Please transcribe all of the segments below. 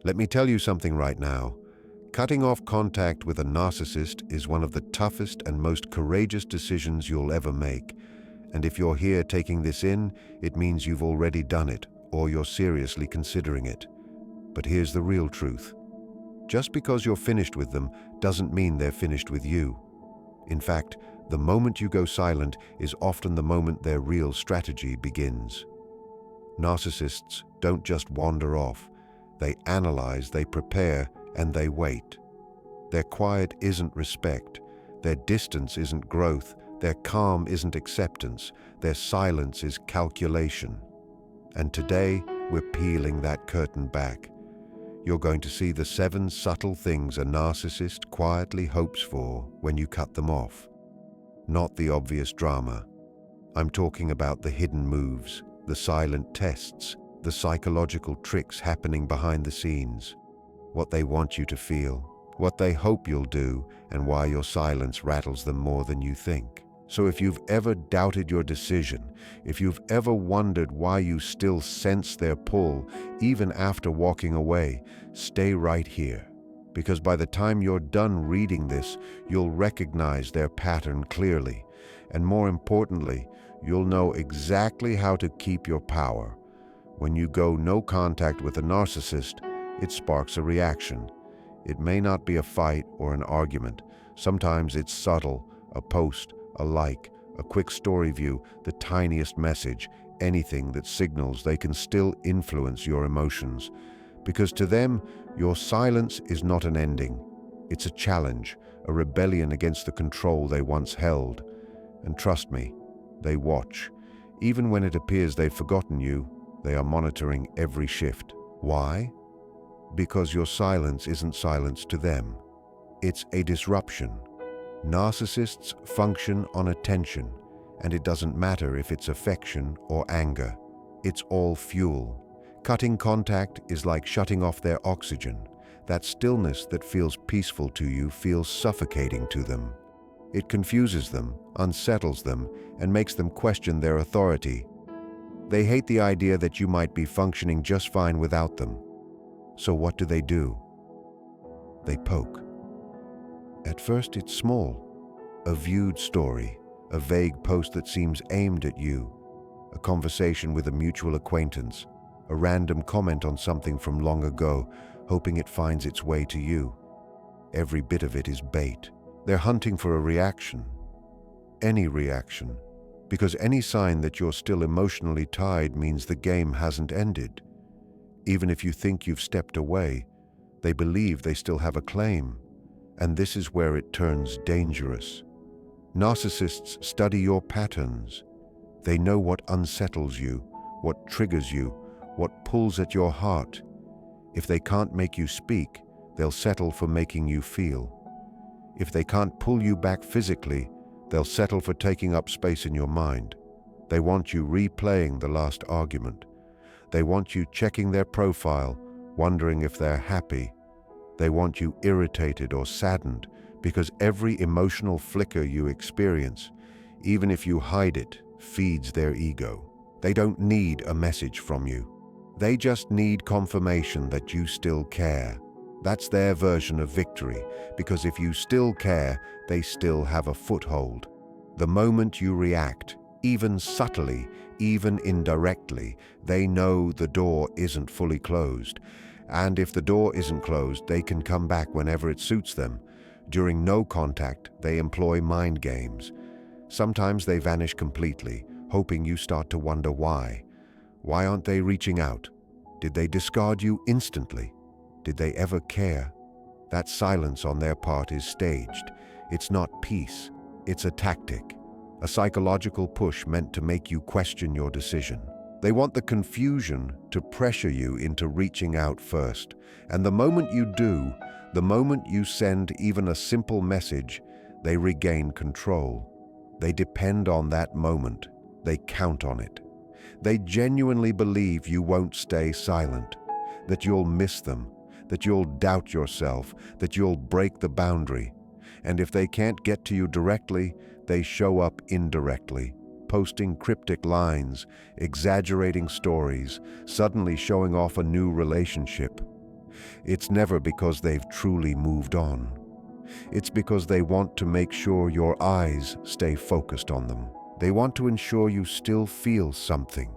Let me tell you something right now. Cutting off contact with a narcissist is one of the toughest and most courageous decisions you'll ever make. And if you're here taking this in, it means you've already done it, or you're seriously considering it. But here's the real truth. Just because you're finished with them doesn't mean they're finished with you. In fact, the moment you go silent is often the moment their real strategy begins. Narcissists don't just wander off. They analyze, they prepare, and they wait. Their quiet isn't respect. Their distance isn't growth. Their calm isn't acceptance. Their silence is calculation. And today, we're peeling that curtain back. You're going to see the 7 subtle things a narcissist quietly hopes for when you cut them off. Not the obvious drama. I'm talking about the hidden moves, the silent tests, the psychological tricks happening behind the scenes. What they want you to feel, what they hope you'll do, and why your silence rattles them more than you think. So if you've ever doubted your decision, if you've ever wondered why you still sense their pull, even after walking away, stay right here. Because by the time you're done reading this, you'll recognize their pattern clearly. And more importantly, you'll know exactly how to keep your power. When you go no contact with a narcissist, it sparks a reaction. It may not be a fight or an argument. Sometimes it's subtle, a post, a like, a quick story view, the tiniest message, anything that signals they can still influence your emotions. Because to them, your silence is not an ending. It's a challenge, a rebellion against the control they once held. And trust me, they watch. Even when it appears they've forgotten you, they are monitoring every shift. Why? Because your silence isn't silence to them. It's a disruption. Narcissists function on attention, and it doesn't matter if it's affection or anger. It's all fuel. Cutting contact is like shutting off their oxygen. That stillness that feels peaceful to you feels suffocating to them. It confuses them, unsettles them, and makes them question their authority. They hate the idea that you might be functioning just fine without them. So what do? They poke. At first it's small, a viewed story, a vague post that seems aimed at you, a conversation with a mutual acquaintance, a random comment on something from long ago, hoping it finds its way to you. Every bit of it is bait. They're hunting for a reaction. Any reaction. Because any sign that you're still emotionally tied means the game hasn't ended. Even if you think you've stepped away, they believe they still have a claim. And this is where it turns dangerous. Narcissists study your patterns. They know what unsettles you, what triggers you, what pulls at your heart. If they can't make you speak, they'll settle for making you feel. If they can't pull you back physically, they'll settle for taking up space in your mind. They want you replaying the last argument. They want you checking their profile, wondering if they're happy. They want you irritated or saddened, because every emotional flicker you experience, even if you hide it, feeds their ego. They don't need a message from you. They just need confirmation that you still care. That's their version of victory, because if you still care, they still have a foothold. The moment you react, even subtly, even indirectly, they know the door isn't fully closed. And if the door isn't closed, they can come back whenever it suits them. During no contact, they employ mind games. Sometimes they vanish completely, hoping you start to wonder why. Why aren't they reaching out? Did they discard you instantly? Did they ever care? That silence on their part is staged. It's not peace. It's a tactic, a psychological push meant to make you question your decision. They want the confusion to pressure you into reaching out first. And the moment you do, the moment you send even a simple message, they regain control. They depend on that moment. They count on it. They genuinely believe you won't stay silent, that you'll miss them, that you'll doubt yourself, that you'll break the boundary. And if they can't get to you directly, they show up indirectly, posting cryptic lines, exaggerating stories, suddenly showing off a new relationship. It's never because they've truly moved on. It's because they want to make sure your eyes stay focused on them. They want to ensure you still feel something.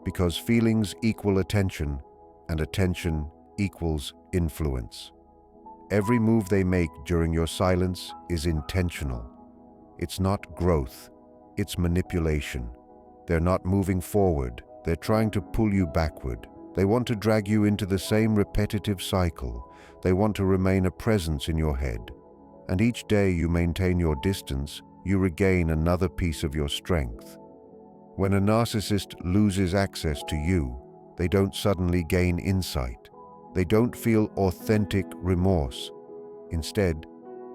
Because feelings equal attention, and attention equals influence. Every move they make during your silence is intentional. It's not growth, it's manipulation. They're not moving forward, they're trying to pull you backward. They want to drag you into the same repetitive cycle. They want to remain a presence in your head. And each day you maintain your distance, you regain another piece of your strength. When a narcissist loses access to you, they don't suddenly gain insight. They don't feel authentic remorse. Instead,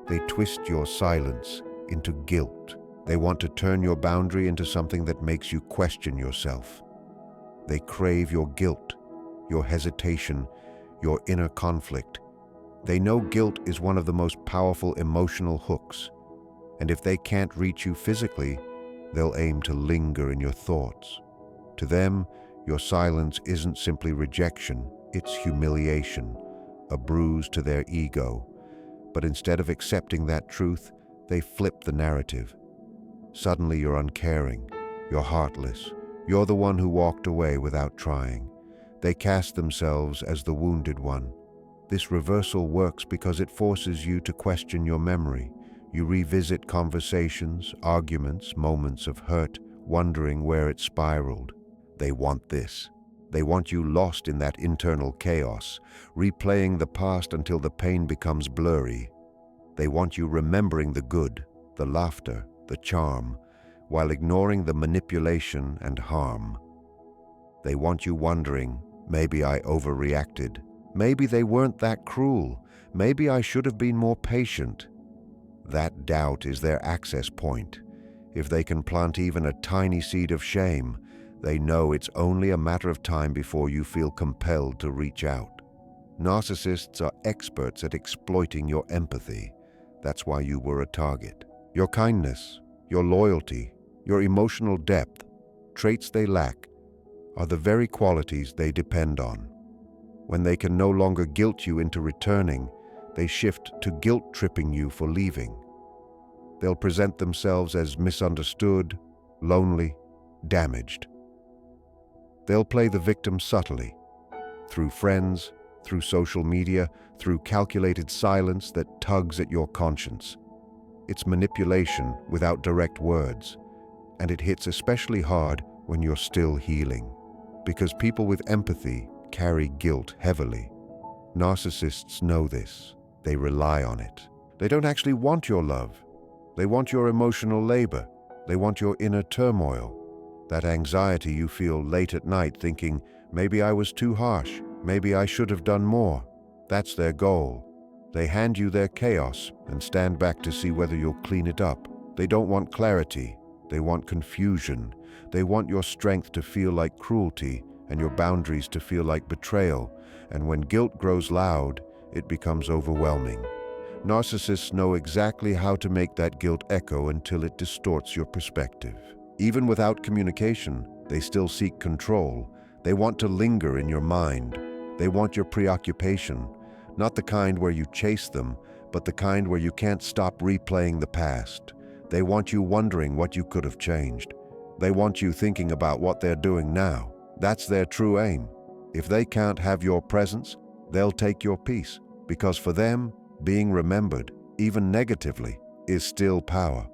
they twist your silence into guilt. They want to turn your boundary into something that makes you question yourself. They crave your guilt, your hesitation, your inner conflict. They know guilt is one of the most powerful emotional hooks, and if they can't reach you physically, they'll aim to linger in your thoughts. To them, your silence isn't simply rejection, it's humiliation, a bruise to their ego. But instead of accepting that truth, they flip the narrative. Suddenly you're uncaring, you're heartless, you're the one who walked away without trying. They cast themselves as the wounded one. This reversal works because it forces you to question your memory. You revisit conversations, arguments, moments of hurt, wondering where it spiraled. They want this. They want you lost in that internal chaos, replaying the past until the pain becomes blurry. They want you remembering the good, the laughter, the charm, while ignoring the manipulation and harm. They want you wondering, maybe I overreacted. Maybe they weren't that cruel. Maybe I should have been more patient. That doubt is their access point. If they can plant even a tiny seed of shame, they know it's only a matter of time before you feel compelled to reach out. Narcissists are experts at exploiting your empathy. That's why you were a target. Your kindness, your loyalty, your emotional depth, traits they lack, are the very qualities they depend on. When they can no longer guilt you into returning, they shift to guilt-tripping you for leaving. They'll present themselves as misunderstood, lonely, damaged. They'll play the victim subtly, through friends, through social media, through calculated silence that tugs at your conscience. It's manipulation without direct words, and it hits especially hard when you're still healing. Because people with empathy carry guilt heavily. Narcissists know this. They rely on it. They don't actually want your love. They want your emotional labor. They want your inner turmoil. That anxiety you feel late at night thinking, maybe I was too harsh, maybe I should have done more. That's their goal. They hand you their chaos and stand back to see whether you'll clean it up. They don't want clarity. They want confusion. They want your strength to feel like cruelty and your boundaries to feel like betrayal. And when guilt grows loud, it becomes overwhelming. Narcissists know exactly how to make that guilt echo until it distorts your perspective. Even without communication, they still seek control. They want to linger in your mind. They want your preoccupation, not the kind where you chase them, but the kind where you can't stop replaying the past. They want you wondering what you could have changed. They want you thinking about what they're doing now. That's their true aim. If they can't have your presence, they'll take your peace, because for them, being remembered, even negatively, is still power.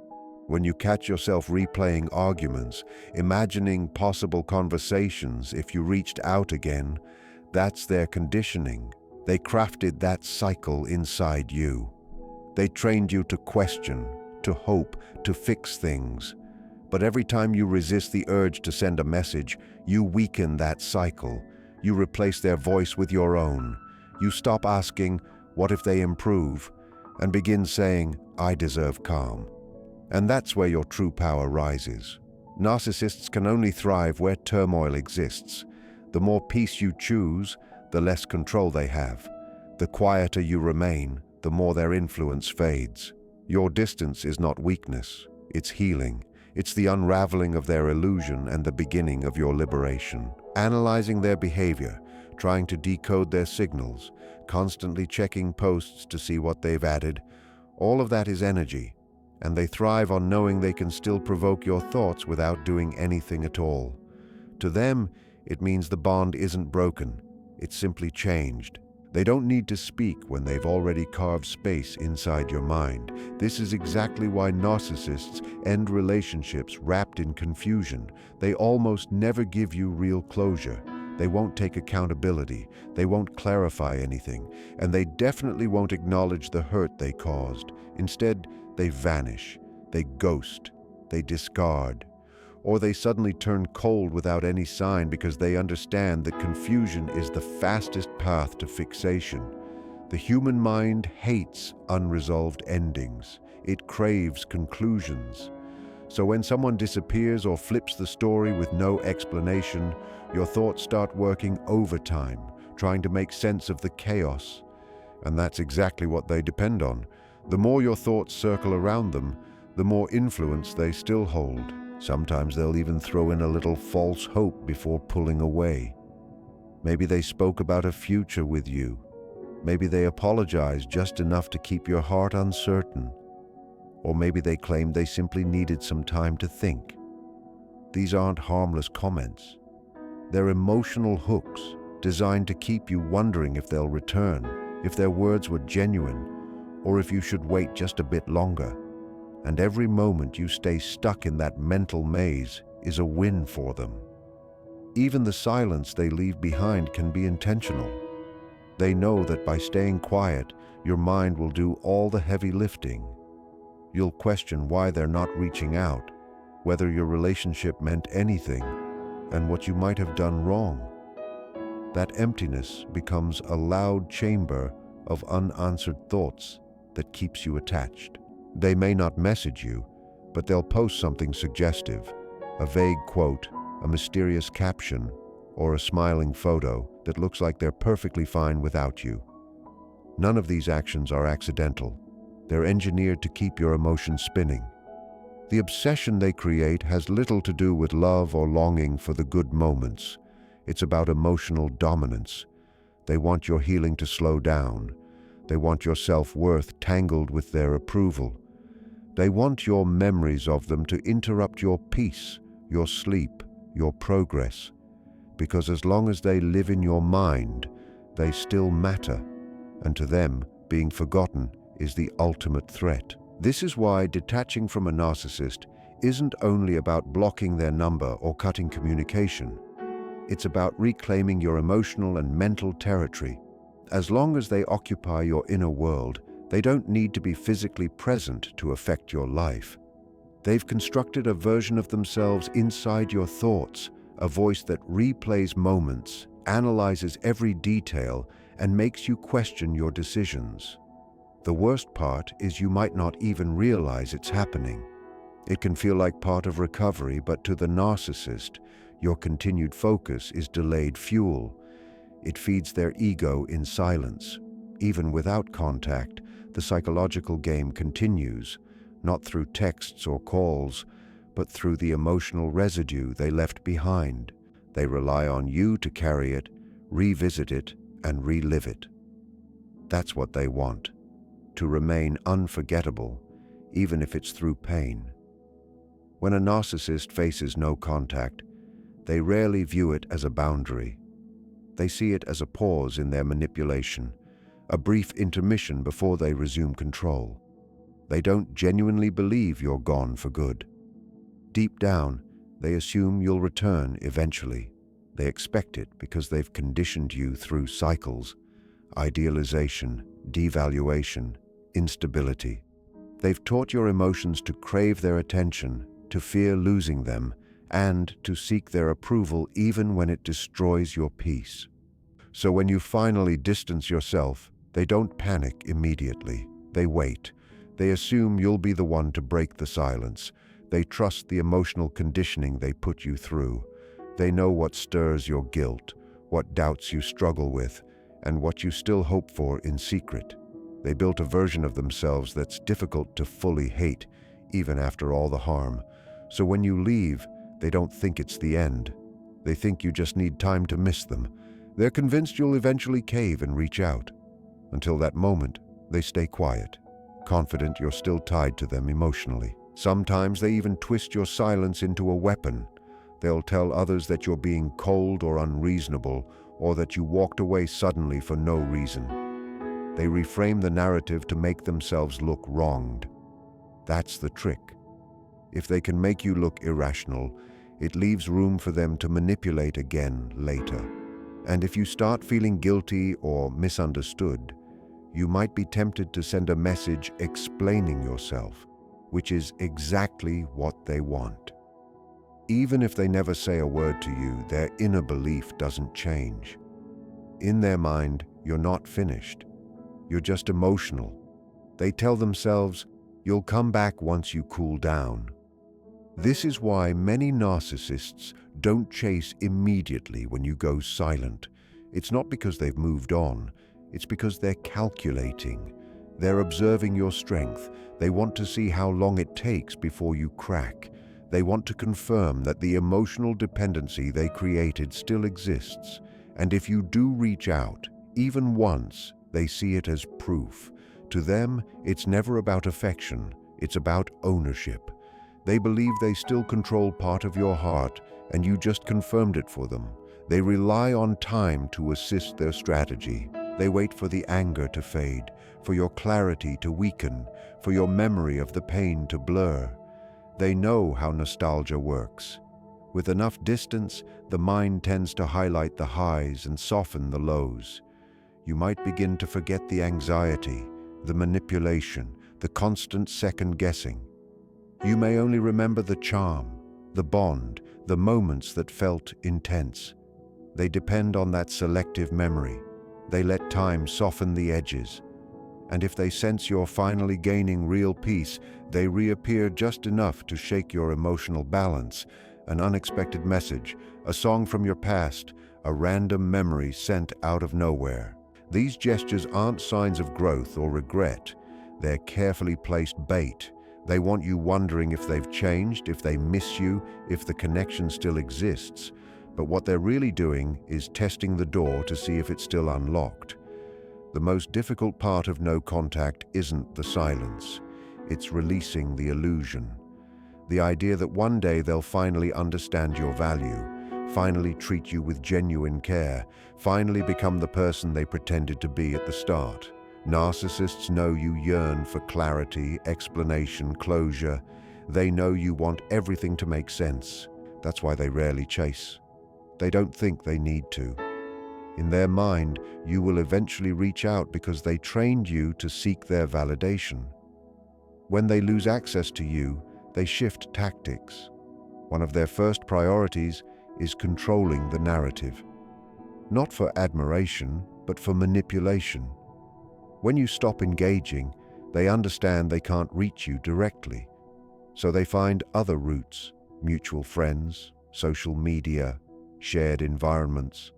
When you catch yourself replaying arguments, imagining possible conversations if you reached out again, that's their conditioning. They crafted that cycle inside you. They trained you to question, to hope, to fix things. But every time you resist the urge to send a message, you weaken that cycle. You replace their voice with your own. You stop asking, what if they improve? And begin saying, I deserve calm. And that's where your true power rises. Narcissists can only thrive where turmoil exists. The more peace you choose, the less control they have. The quieter you remain, the more their influence fades. Your distance is not weakness, it's healing. It's the unraveling of their illusion and the beginning of your liberation. Analyzing their behavior, trying to decode their signals, constantly checking posts to see what they've added. All of that is energy, and they thrive on knowing they can still provoke your thoughts without doing anything at all. To them, it means the bond isn't broken, it's simply changed. They don't need to speak when they've already carved space inside your mind. This is exactly why narcissists end relationships wrapped in confusion. They almost never give you real closure. They won't take accountability, they won't clarify anything, and they definitely won't acknowledge the hurt they caused. Instead, they vanish, they ghost, they discard, or they suddenly turn cold without any sign because they understand that confusion is the fastest path to fixation. The human mind hates unresolved endings. It craves conclusions. So when someone disappears or flips the story with no explanation, your thoughts start working overtime, trying to make sense of the chaos. And that's exactly what they depend on. The more your thoughts circle around them, the more influence they still hold. Sometimes they'll even throw in a little false hope before pulling away. Maybe they spoke about a future with you. Maybe they apologized just enough to keep your heart uncertain. Or maybe they claimed they simply needed some time to think. These aren't harmless comments. They're emotional hooks designed to keep you wondering if they'll return, if their words were genuine, or if you should wait just a bit longer. And every moment you stay stuck in that mental maze is a win for them. Even the silence they leave behind can be intentional. They know that by staying quiet, your mind will do all the heavy lifting. You'll question why they're not reaching out, whether your relationship meant anything, and what you might have done wrong. That emptiness becomes a loud chamber of unanswered thoughts that keeps you attached. They may not message you, but they'll post something suggestive, a vague quote, a mysterious caption, or a smiling photo that looks like they're perfectly fine without you. None of these actions are accidental. They're engineered to keep your emotions spinning. The obsession they create has little to do with love or longing for the good moments. It's about emotional dominance. They want your healing to slow down. They want your self-worth tangled with their approval. They want your memories of them to interrupt your peace, your sleep, your progress. Because as long as they live in your mind, they still matter. And to them, being forgotten is the ultimate threat. This is why detaching from a narcissist isn't only about blocking their number or cutting communication. It's about reclaiming your emotional and mental territory. As long as they occupy your inner world, they don't need to be physically present to affect your life. They've constructed a version of themselves inside your thoughts, a voice that replays moments, analyzes every detail, and makes you question your decisions. The worst part is you might not even realize it's happening. It can feel like part of recovery, but to the narcissist, your continued focus is delayed fuel. It feeds their ego in silence. Even without contact, the psychological game continues, not through texts or calls, but through the emotional residue they left behind. They rely on you to carry it, revisit it, and relive it. That's what they want, to remain unforgettable, even if it's through pain. When a narcissist faces no contact, they rarely view it as a boundary. They see it as a pause in their manipulation, a brief intermission before they resume control. They don't genuinely believe you're gone for good. Deep down, they assume you'll return eventually. They expect it because they've conditioned you through cycles, idealization, devaluation, instability. They've taught your emotions to crave their attention, to fear losing them, and to seek their approval even when it destroys your peace. So when you finally distance yourself, they don't panic immediately. They wait. They assume you'll be the one to break the silence. They trust the emotional conditioning they put you through. They know what stirs your guilt, what doubts you struggle with, and what you still hope for in secret. They built a version of themselves that's difficult to fully hate, even after all the harm. So when you leave, they don't think it's the end. They think you just need time to miss them. They're convinced you'll eventually cave and reach out. Until that moment, they stay quiet, confident you're still tied to them emotionally. Sometimes they even twist your silence into a weapon. They'll tell others that you're being cold or unreasonable, or that you walked away suddenly for no reason. They reframe the narrative to make themselves look wronged. That's the trick. If they can make you look irrational, it leaves room for them to manipulate again later. And if you start feeling guilty or misunderstood, you might be tempted to send a message explaining yourself, which is exactly what they want. Even if they never say a word to you, their inner belief doesn't change. In their mind, you're not finished. You're just emotional. They tell themselves, you'll come back once you cool down. This is why many narcissists don't chase immediately when you go silent. It's not because they've moved on. It's because they're calculating. They're observing your strength. They want to see how long it takes before you crack. They want to confirm that the emotional dependency they created still exists. And if you do reach out, even once, they see it as proof. To them, it's never about affection. It's about ownership. They believe they still control part of your heart, and you just confirmed it for them. They rely on time to assist their strategy. They wait for the anger to fade, for your clarity to weaken, for your memory of the pain to blur. They know how nostalgia works. With enough distance, the mind tends to highlight the highs and soften the lows. You might begin to forget the anxiety, the manipulation, the constant second-guessing. You may only remember the charm, the bond, the moments that felt intense. They depend on that selective memory. They let time soften the edges. And if they sense you're finally gaining real peace, they reappear just enough to shake your emotional balance. An unexpected message, a song from your past, a random memory sent out of nowhere. These gestures aren't signs of growth or regret. They're carefully placed bait. They want you wondering if they've changed, if they miss you, if the connection still exists. But what they're really doing is testing the door to see if it's still unlocked. The most difficult part of no contact isn't the silence. It's releasing the illusion. The idea that one day they'll finally understand your value, finally treat you with genuine care, finally become the person they pretended to be at the start. Narcissists know you yearn for clarity, explanation, closure. They know you want everything to make sense. That's why they rarely chase. They don't think they need to. In their mind, you will eventually reach out because they trained you to seek their validation. When they lose access to you, they shift tactics. One of their first priorities is controlling the narrative. Not for admiration, but for manipulation. When you stop engaging, they understand they can't reach you directly. So they find other routes, mutual friends, social media, shared environments.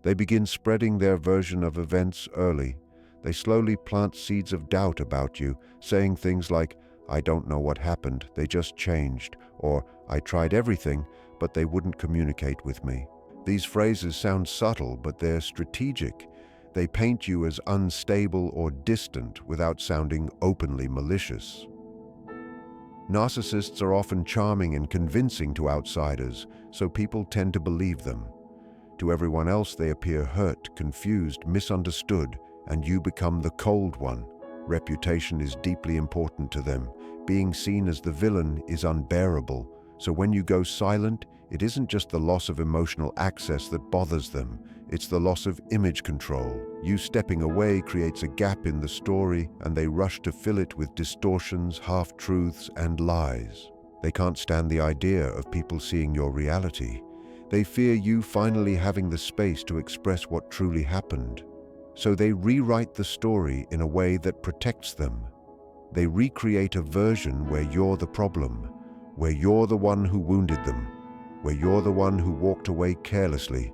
They begin spreading their version of events early. They slowly plant seeds of doubt about you, saying things like, "I don't know what happened, they just changed," or "I tried everything, but they wouldn't communicate with me." These phrases sound subtle, but they're strategic. They paint you as unstable or distant without sounding openly malicious. Narcissists are often charming and convincing to outsiders, so people tend to believe them. To everyone else, they appear hurt, confused, misunderstood, and you become the cold one. Reputation is deeply important to them. Being seen as the villain is unbearable. So when you go silent, it isn't just the loss of emotional access that bothers them. It's the loss of image control. You stepping away creates a gap in the story, and they rush to fill it with distortions, half-truths, and lies. They can't stand the idea of people seeing your reality. They fear you finally having the space to express what truly happened. So they rewrite the story in a way that protects them. They recreate a version where you're the problem, where you're the one who wounded them, where you're the one who walked away carelessly.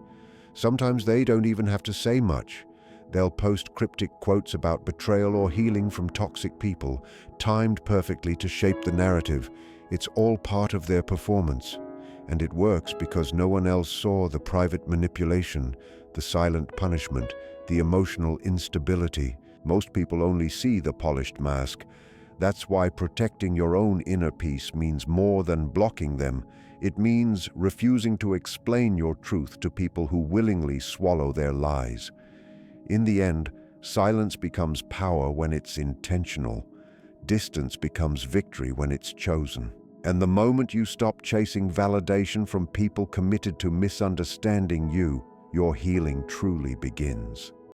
Sometimes they don't even have to say much. They'll post cryptic quotes about betrayal or healing from toxic people, timed perfectly to shape the narrative. It's all part of their performance. And it works because no one else saw the private manipulation, the silent punishment, the emotional instability. Most people only see the polished mask. That's why protecting your own inner peace means more than blocking them. It means refusing to explain your truth to people who willingly swallow their lies. In the end, silence becomes power when it's intentional. Distance becomes victory when it's chosen. And the moment you stop chasing validation from people committed to misunderstanding you, your healing truly begins.